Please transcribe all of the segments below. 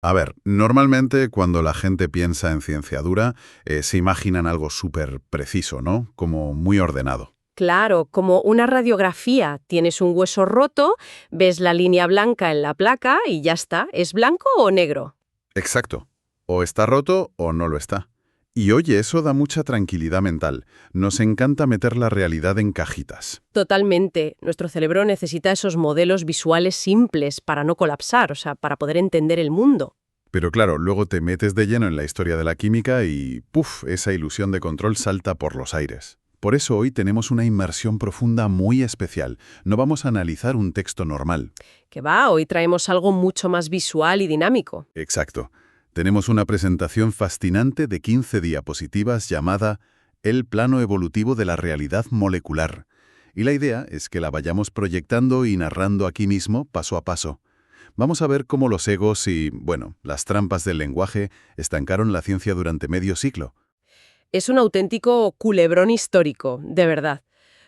A ver, normalmente cuando la gente piensa en ciencia dura, se imaginan algo súper preciso, ¿no? Como muy ordenado. Claro, como una radiografía. Tienes un hueso roto, ves la línea blanca en la placa y ya está. ¿Es blanco o negro? Exacto. O está roto o no lo está. Y oye, eso da mucha tranquilidad mental. Nos encanta meter la realidad en cajitas. Totalmente. Nuestro cerebro necesita esos modelos visuales simples para no colapsar, o sea, para poder entender el mundo. Pero claro, luego te metes de lleno en la historia de la química y ¡puf! Esa ilusión de control salta por los aires. Por eso hoy tenemos una inmersión profunda muy especial. No vamos a analizar un texto normal. Que va, hoy traemos algo mucho más visual y dinámico. Exacto. Tenemos una presentación fascinante de 15 diapositivas llamada El plano evolutivo de la realidad molecular. Y la idea es que la vayamos proyectando y narrando aquí mismo, paso a paso. Vamos a ver cómo los egos y, bueno, las trampas del lenguaje estancaron la ciencia durante medio siglo. Es un auténtico culebrón histórico, de verdad.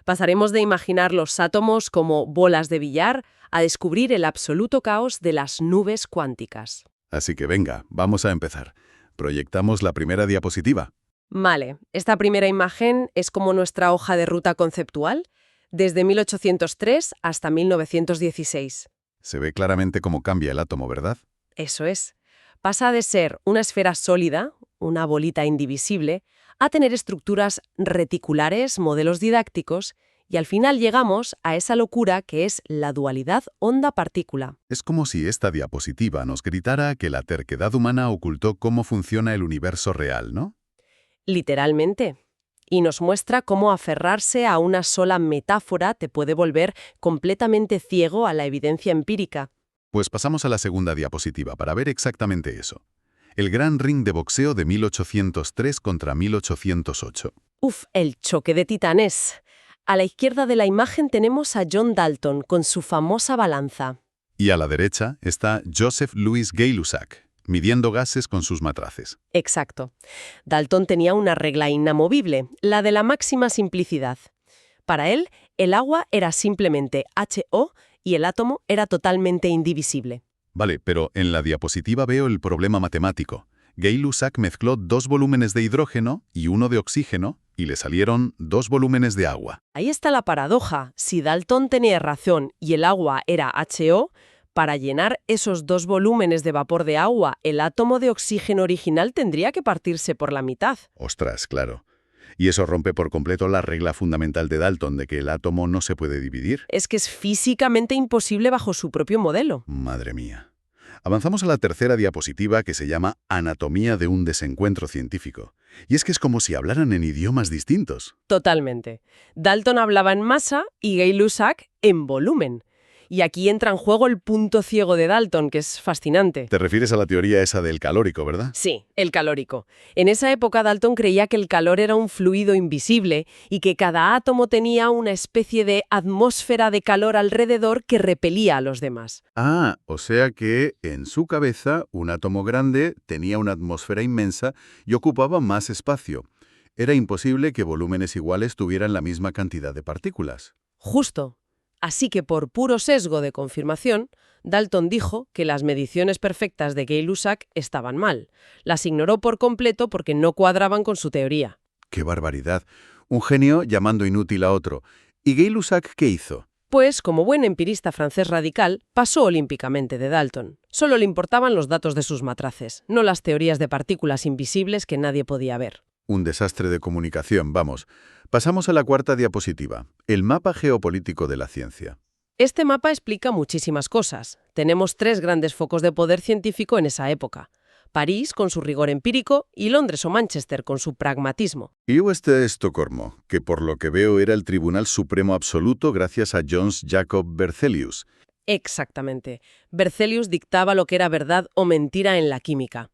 Pasaremos de imaginar los átomos como bolas de billar a descubrir el absoluto caos de las nubes cuánticas. Así que venga, vamos a empezar. Proyectamos la primera diapositiva. Vale, esta primera imagen es como nuestra hoja de ruta conceptual, desde 1803 hasta 1916. Se ve claramente cómo cambia el átomo, ¿verdad? Eso es. Pasa de ser una esfera sólida, una bolita indivisible, a tener estructuras reticulares, modelos didácticos, y al final llegamos a esa locura que es la dualidad onda-partícula. Es como si esta diapositiva nos gritara que la terquedad humana ocultó cómo funciona el universo real, ¿no? Literalmente. Y nos muestra cómo aferrarse a una sola metáfora te puede volver completamente ciego a la evidencia empírica. Pues pasamos a la segunda diapositiva para ver exactamente eso. El gran ring de boxeo de 1803 contra 1808. Uf, el choque de titanes. A la izquierda de la imagen tenemos a John Dalton con su famosa balanza. Y a la derecha está Joseph Louis Gay-Lussac, midiendo gases con sus matraces. Exacto. Dalton tenía una regla inamovible, la de la máxima simplicidad. Para él, el agua era simplemente HO y el átomo era totalmente indivisible. Vale, pero en la diapositiva veo el problema matemático. Gay-Lussac mezcló 2 volúmenes de hidrógeno y 1 de oxígeno y le salieron 2 volúmenes de agua. Ahí está la paradoja. Si Dalton tenía razón y el agua era HO, para llenar esos 2 volúmenes de vapor de agua, el átomo de oxígeno original tendría que partirse por la mitad. Ostras, claro. Y eso rompe por completo la regla fundamental de Dalton de que el átomo no se puede dividir. Es que es físicamente imposible bajo su propio modelo. Madre mía. Avanzamos a la tercera diapositiva que se llama Anatomía de un desencuentro científico. Y es que es como si hablaran en idiomas distintos. Totalmente. Dalton hablaba en masa y Gay-Lussac en volumen. Y aquí entra en juego el punto ciego de Dalton, que es fascinante. Te refieres a la teoría esa del calórico, ¿verdad? Sí, el calórico. En esa época Dalton creía que el calor era un fluido invisible y que cada átomo tenía una especie de atmósfera de calor alrededor que repelía a los demás. Ah, o sea que en su cabeza un átomo grande tenía una atmósfera inmensa y ocupaba más espacio. Era imposible que volúmenes iguales tuvieran la misma cantidad de partículas. Justo. Así que por puro sesgo de confirmación, Dalton dijo que las mediciones perfectas de Gay-Lussac estaban mal. Las ignoró por completo porque no cuadraban con su teoría. ¡Qué barbaridad! Un genio llamando inútil a otro. ¿Y Gay-Lussac qué hizo? Pues, como buen empirista francés radical, pasó olímpicamente de Dalton. Solo le importaban los datos de sus matraces, no las teorías de partículas invisibles que nadie podía ver. Un desastre de comunicación, vamos. Pasamos a la cuarta diapositiva, el mapa geopolítico de la ciencia. Este mapa explica muchísimas cosas. Tenemos 3 grandes focos de poder científico en esa época. París, con su rigor empírico, y Londres o Manchester, con su pragmatismo. Y está Estocolmo, que por lo que veo era el Tribunal Supremo Absoluto gracias a Jöns Jacob Berzelius. Exactamente. Berzelius dictaba lo que era verdad o mentira en la química.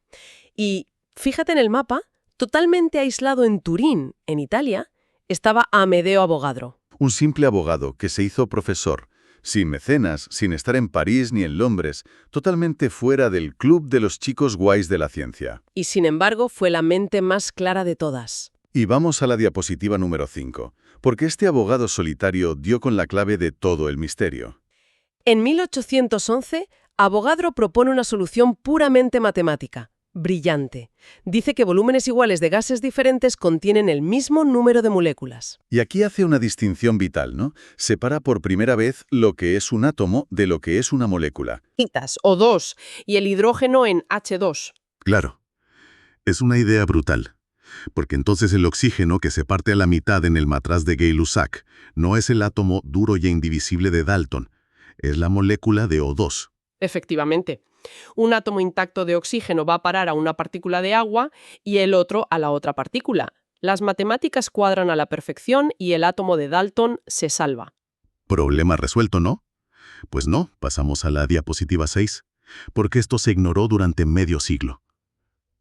Y, fíjate en el mapa, totalmente aislado en Turín, en Italia, estaba Amedeo Avogadro. Un simple abogado que se hizo profesor, sin mecenas, sin estar en París ni en Londres, totalmente fuera del club de los chicos guays de la ciencia. Y sin embargo fue la mente más clara de todas. Y vamos a la diapositiva número 5, porque este abogado solitario dio con la clave de todo el misterio. En 1811, Avogadro propone una solución puramente matemática, brillante. Dice que volúmenes iguales de gases diferentes contienen el mismo número de moléculas. Y aquí hace una distinción vital, ¿no? Separa por primera vez lo que es un átomo de lo que es una molécula. O dos, y el hidrógeno en H2. Claro, es una idea brutal, porque entonces el oxígeno que se parte a la mitad en el matraz de Gay-Lussac no es el átomo duro y indivisible de Dalton, es la molécula de O2. Efectivamente. Un átomo intacto de oxígeno va a parar a una partícula de agua y el otro a la otra partícula. Las matemáticas cuadran a la perfección y el átomo de Dalton se salva. Problema resuelto, ¿no? Pues no, pasamos a la diapositiva 6, porque esto se ignoró durante medio siglo.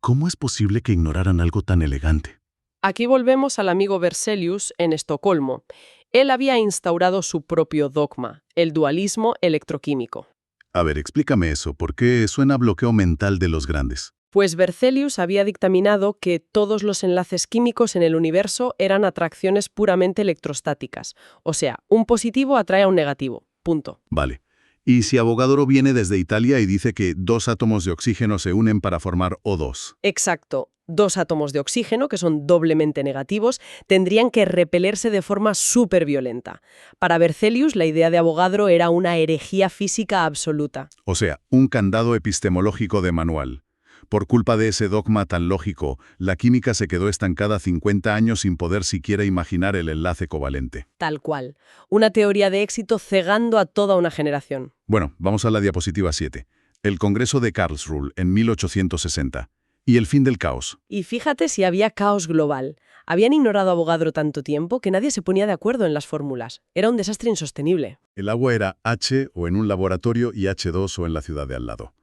¿Cómo es posible que ignoraran algo tan elegante? Aquí volvemos al amigo Berzelius en Estocolmo. Él había instaurado su propio dogma, el dualismo electroquímico. A ver, explícame eso, porque suena a bloqueo mental de los grandes. Pues Berzelius había dictaminado que todos los enlaces químicos en el universo eran atracciones puramente electrostáticas. O sea, un positivo atrae a un negativo. Punto. Vale. ¿Y si Avogadro viene desde Italia y dice que dos átomos de oxígeno se unen para formar O2? Exacto. Dos átomos de oxígeno, que son doblemente negativos, tendrían que repelerse de forma súper violenta. Para Berzelius, la idea de Avogadro era una herejía física absoluta. O sea, un candado epistemológico de manual. Por culpa de ese dogma tan lógico, la química se quedó estancada 50 años sin poder siquiera imaginar el enlace covalente. Tal cual. Una teoría de éxito cegando a toda una generación. Bueno, vamos a la diapositiva 7. El Congreso de Karlsruhe en 1860. Y el fin del caos. Y fíjate si había caos global. Habían ignorado a Avogadro tanto tiempo que nadie se ponía de acuerdo en las fórmulas. Era un desastre insostenible. El agua era H o en un laboratorio y H2 o en la ciudad de al lado.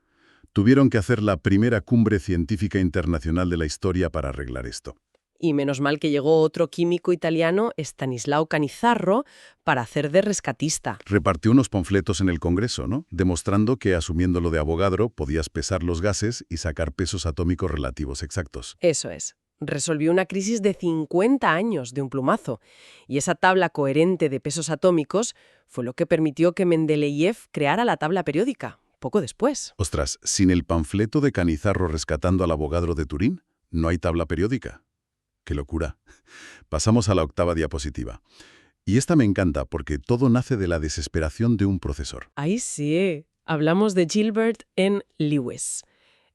Tuvieron que hacer la primera cumbre científica internacional de la historia para arreglar esto. Y menos mal que llegó otro químico italiano, Stanislao Canizarro, para hacer de rescatista. Repartió unos panfletos en el Congreso, ¿no? Demostrando que, asumiendo lo de Avogadro, podías pesar los gases y sacar pesos atómicos relativos exactos. Eso es. Resolvió una crisis de 50 años de un plumazo. Y esa tabla coherente de pesos atómicos fue lo que permitió que Mendeleev creara la tabla periódica, poco después. Ostras, sin el panfleto de Canizarro rescatando al Avogadro de Turín, no hay tabla periódica. ¡Qué locura! Pasamos a la octava diapositiva. Y esta me encanta porque todo nace de la desesperación de un profesor. Ahí sí, hablamos de Gilbert N. Lewis.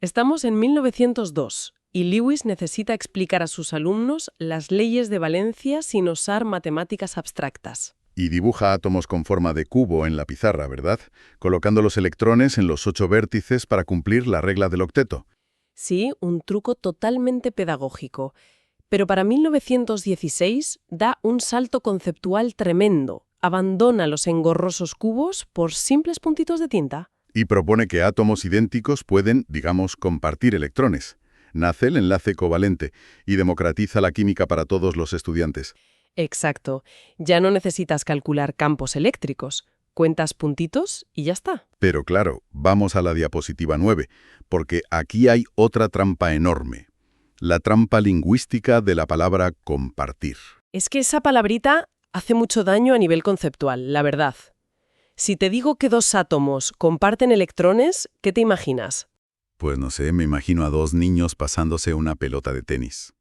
Estamos en 1902 y Lewis necesita explicar a sus alumnos las leyes de valencia sin usar matemáticas abstractas. Y dibuja átomos con forma de cubo en la pizarra, ¿verdad? Colocando los electrones en los 8 vértices para cumplir la regla del octeto. Sí, un truco totalmente pedagógico. Pero para 1916 da un salto conceptual tremendo. Abandona los engorrosos cubos por simples puntitos de tinta. Y propone que átomos idénticos pueden, digamos, compartir electrones. Nace el enlace covalente y democratiza la química para todos los estudiantes. Exacto. Ya no necesitas calcular campos eléctricos. Cuentas puntitos y ya está. Pero claro, vamos a la diapositiva 9, porque aquí hay otra trampa enorme. La trampa lingüística de la palabra compartir. Es que esa palabrita hace mucho daño a nivel conceptual, la verdad. Si te digo que dos átomos comparten electrones, ¿qué te imaginas? Pues no sé, me imagino a dos niños pasándose una pelota de tenis.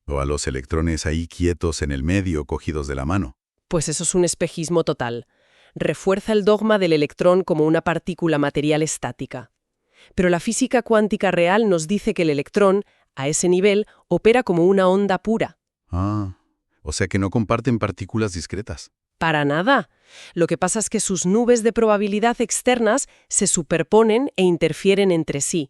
O a los electrones ahí quietos en el medio, cogidos de la mano. Pues eso es un espejismo total. Refuerza el dogma del electrón como una partícula material estática. Pero la física cuántica real nos dice que el electrón, a ese nivel, opera como una onda pura. Ah, o sea que no comparten partículas discretas. Para nada. Lo que pasa es que sus nubes de probabilidad externas se superponen e interfieren entre sí.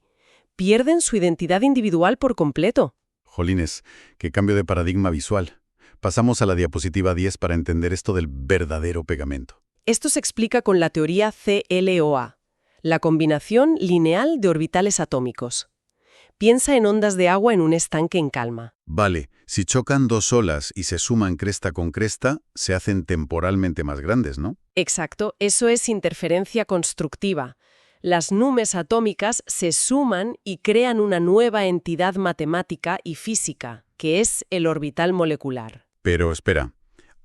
Pierden su identidad individual por completo. Jolines, qué cambio de paradigma visual. Pasamos a la diapositiva 10 para entender esto del verdadero pegamento. Esto se explica con la teoría CLOA, la combinación lineal de orbitales atómicos. Piensa en ondas de agua en un estanque en calma. Vale, si chocan dos olas y se suman cresta con cresta, se hacen temporalmente más grandes, ¿no? Exacto, eso es interferencia constructiva. Las nubes atómicas se suman y crean una nueva entidad matemática y física, que es el orbital molecular. Pero espera,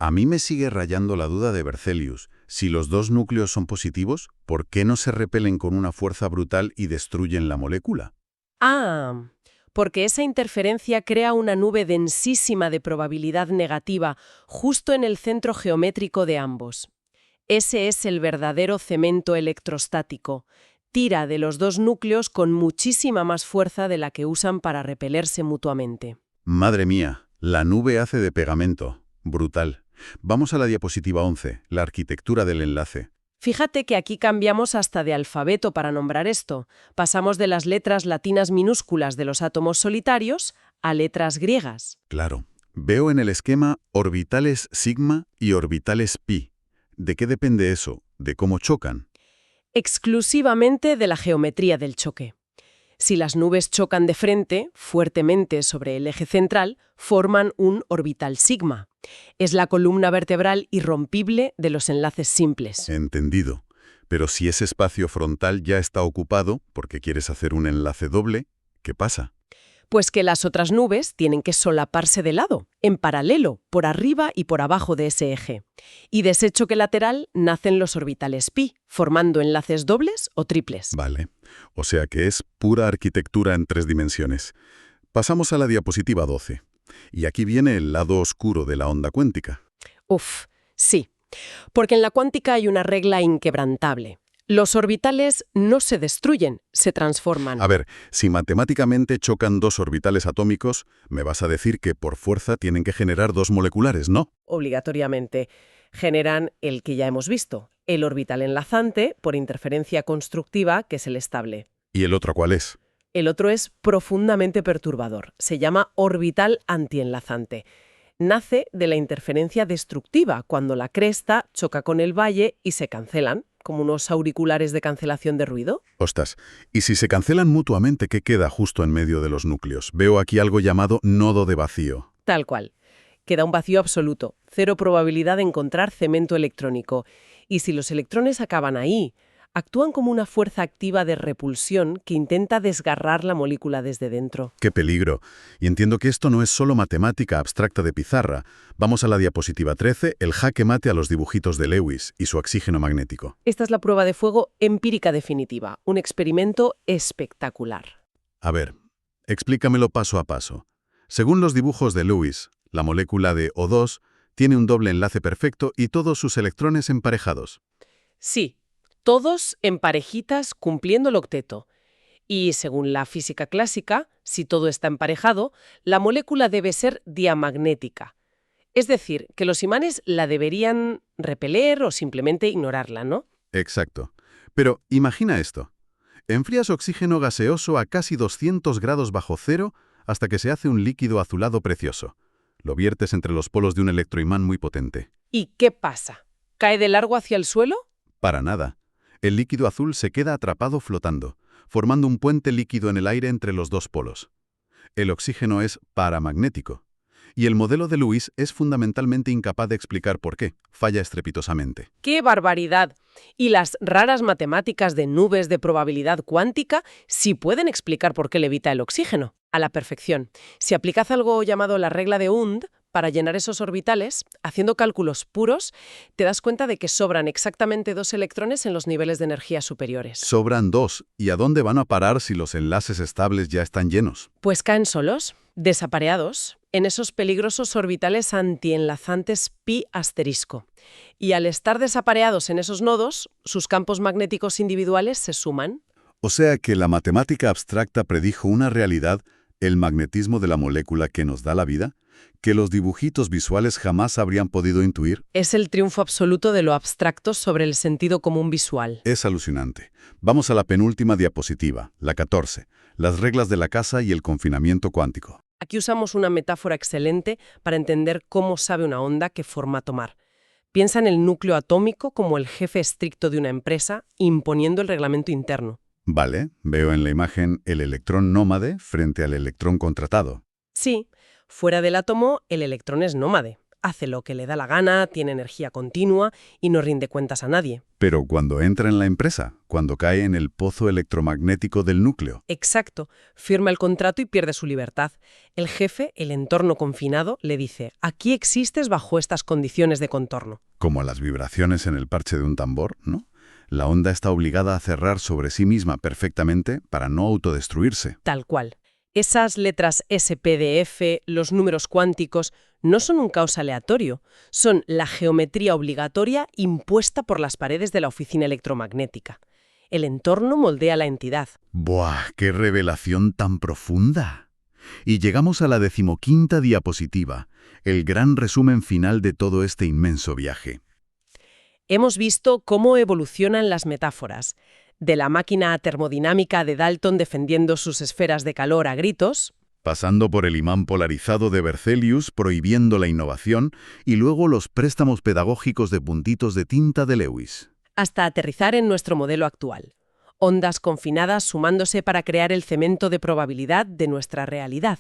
a mí me sigue rayando la duda de Berzelius. Si los dos núcleos son positivos, ¿por qué no se repelen con una fuerza brutal y destruyen la molécula? Ah, porque esa interferencia crea una nube densísima de probabilidad negativa justo en el centro geométrico de ambos. Ese es el verdadero cemento electrostático. Tira de los dos núcleos con muchísima más fuerza de la que usan para repelerse mutuamente. Madre mía, la nube hace de pegamento. Brutal. Vamos a la diapositiva 11, la arquitectura del enlace. Fíjate que aquí cambiamos hasta de alfabeto para nombrar esto. Pasamos de las letras latinas minúsculas de los átomos solitarios a letras griegas. Claro. Veo en el esquema orbitales sigma y orbitales pi. ¿De qué depende eso? ¿De cómo chocan? Exclusivamente de la geometría del choque. Si las nubes chocan de frente, fuertemente sobre el eje central, forman un orbital sigma. Es la columna vertebral irrompible de los enlaces simples. Entendido. Pero si ese espacio frontal ya está ocupado, porque quieres hacer un enlace doble, ¿qué pasa? Pues que las otras nubes tienen que solaparse de lado, en paralelo, por arriba y por abajo de ese eje. Y de ese choque lateral nacen los orbitales pi, formando enlaces dobles o triples. Vale. O sea que es pura arquitectura en 3 dimensiones. Pasamos a la diapositiva 12. Y aquí viene el lado oscuro de la onda cuántica. Uf, sí. Porque en la cuántica hay una regla inquebrantable. Los orbitales no se destruyen, se transforman. A ver, si matemáticamente chocan dos orbitales atómicos, me vas a decir que por fuerza tienen que generar dos moleculares, ¿no? Obligatoriamente generan el que ya hemos visto, el orbital enlazante por interferencia constructiva, que es el estable. ¿Y el otro cuál es? El otro es profundamente perturbador. Se llama orbital antienlazante. Nace de la interferencia destructiva, cuando la cresta choca con el valle y se cancelan, como unos auriculares de cancelación de ruido. Ostras, y si se cancelan mutuamente, ¿qué queda justo en medio de los núcleos? Veo aquí algo llamado nodo de vacío. Tal cual. Queda un vacío absoluto, cero probabilidad de encontrar cemento electrónico. Y si los electrones acaban ahí, actúan como una fuerza activa de repulsión que intenta desgarrar la molécula desde dentro. ¡Qué peligro! Y entiendo que esto no es solo matemática abstracta de pizarra. Vamos a la diapositiva 13, el jaque mate a los dibujitos de Lewis y su oxígeno magnético. Esta es la prueba de fuego empírica definitiva, un experimento espectacular. A ver, explícamelo paso a paso. Según los dibujos de Lewis, la molécula de O2 tiene un doble enlace perfecto y todos sus electrones emparejados. Sí, todos en parejitas cumpliendo el octeto. Y según la física clásica, si todo está emparejado, la molécula debe ser diamagnética. Es decir, que los imanes la deberían repeler o simplemente ignorarla, ¿no? Exacto. Pero imagina esto. Enfrías oxígeno gaseoso a casi 200 grados bajo cero hasta que se hace un líquido azulado precioso. Lo viertes entre los polos de un electroimán muy potente. ¿Y qué pasa? ¿Cae de largo hacia el suelo? Para nada. El líquido azul se queda atrapado flotando, formando un puente líquido en el aire entre los dos polos. El oxígeno es paramagnético. Y el modelo de Lewis es fundamentalmente incapaz de explicar por qué. Falla estrepitosamente. ¡Qué barbaridad! Y las raras matemáticas de nubes de probabilidad cuántica sí pueden explicar por qué levita el oxígeno. A la perfección. Si aplicas algo llamado la regla de Hund para llenar esos orbitales, haciendo cálculos puros, te das cuenta de que sobran exactamente 2 electrones en los niveles de energía superiores. Sobran 2. ¿Y a dónde van a parar si los enlaces estables ya están llenos? Pues caen solos, desapareados, en esos peligrosos orbitales antienlazantes pi asterisco. Y al estar desapareados en esos nodos, sus campos magnéticos individuales se suman. O sea que la matemática abstracta predijo una realidad, el magnetismo de la molécula que nos da la vida, que los dibujitos visuales jamás habrían podido intuir. Es el triunfo absoluto de lo abstracto sobre el sentido común visual. Es alucinante. Vamos a la penúltima diapositiva, la 14, las reglas de la casa y el confinamiento cuántico. Aquí usamos una metáfora excelente para entender cómo sabe una onda qué forma tomar. Piensa en el núcleo atómico como el jefe estricto de una empresa, imponiendo el reglamento interno. Vale, veo en la imagen el electrón nómade frente al electrón contratado. Sí, fuera del átomo el electrón es nómade. hace lo que le da la gana, tiene energía continua y no rinde cuentas a nadie. Pero cuando entra en la empresa, cuando cae en el pozo electromagnético del núcleo. Exacto, firma el contrato y pierde su libertad. El jefe, el entorno confinado, le dice, aquí existes bajo estas condiciones de contorno. Como las vibraciones en el parche de un tambor, ¿no? La onda está obligada a cerrar sobre sí misma perfectamente para no autodestruirse. Tal cual. Esas letras SPDF, los números cuánticos, no son un caos aleatorio, son la geometría obligatoria impuesta por las paredes de la oficina electromagnética. El entorno moldea la entidad. ¡Buah! ¡Qué revelación tan profunda! Y llegamos a la 15ª diapositiva, el gran resumen final de todo este inmenso viaje. Hemos visto cómo evolucionan las metáforas, de la máquina termodinámica de Dalton defendiendo sus esferas de calor a gritos, Pasando por el imán polarizado de Berzelius prohibiendo la innovación y luego los préstamos pedagógicos de puntitos de tinta de Lewis. hasta aterrizar en nuestro modelo actual. Ondas confinadas sumándose para crear el cemento de probabilidad de nuestra realidad.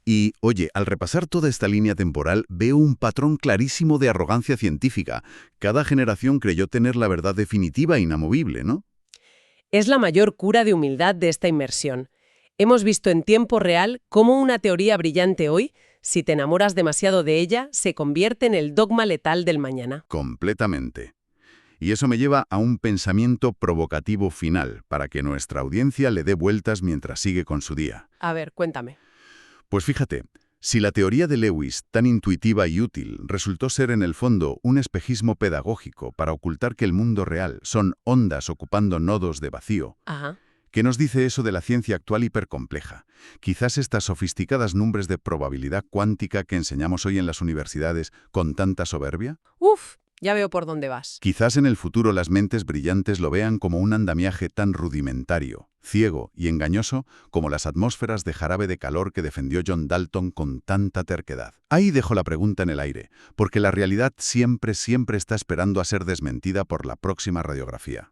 Y, oye, al repasar toda esta línea temporal veo un patrón clarísimo de arrogancia científica. Cada generación creyó tener la verdad definitiva e inamovible, ¿no? Es la mayor cura de humildad de esta inmersión. Hemos visto en tiempo real cómo una teoría brillante hoy, si te enamoras demasiado de ella, se convierte en el dogma letal del mañana. Completamente. Y eso me lleva a un pensamiento provocativo final, para que nuestra audiencia le dé vueltas mientras sigue con su día. A ver, cuéntame. Pues fíjate, si la teoría de Lewis, tan intuitiva y útil, resultó ser en el fondo un espejismo pedagógico para ocultar que el mundo real son ondas ocupando nodos de vacío, Ajá. ¿qué nos dice eso de la ciencia actual hipercompleja? Quizás estas sofisticadas numbres de probabilidad cuántica que enseñamos hoy en las universidades con tanta soberbia. Uf, ya veo por dónde vas. Quizás en el futuro las mentes brillantes lo vean como un andamiaje tan rudimentario, ciego y engañoso como las atmósferas de jarabe de calor que defendió John Dalton con tanta terquedad. Ahí dejo la pregunta en el aire, porque la realidad siempre está esperando a ser desmentida por la próxima radiografía.